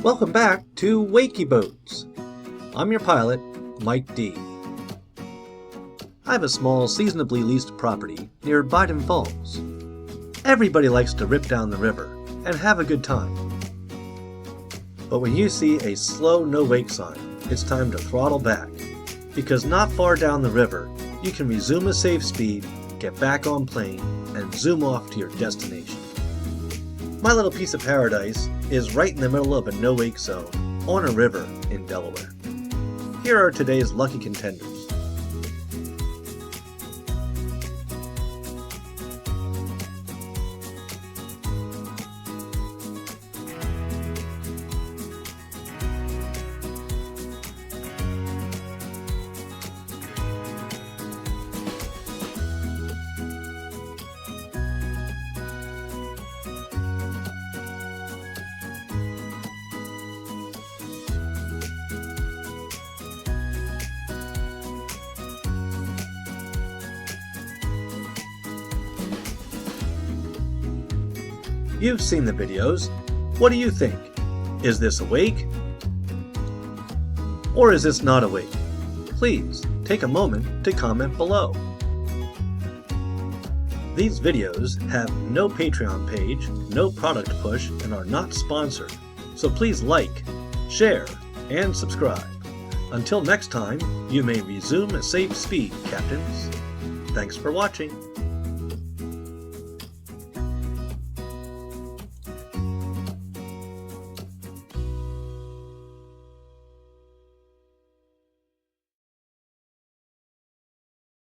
Welcome back to Wakey Boats. I'm your pilot, Mike D. I have a small seasonably leased property near Biden Falls. Everybody likes to rip down the river and have a good time. But when you see a slow no wake sign, it's time to throttle back, because not far down the river, you can resume a safe speed, get back on plane, and zoom off to your destination. My little piece of paradise is right in the middle of a no-wake zone on a river in Delaware. Here are today's lucky contenders. You've seen the videos. What do you think? Is this a wake? Or is this not a wake? Please take a moment to comment below. These videos have no Patreon page, no product push, and are not sponsored. So please like, share, and subscribe. Until next time, you may resume a safe speed, Captains. Thanks for watching.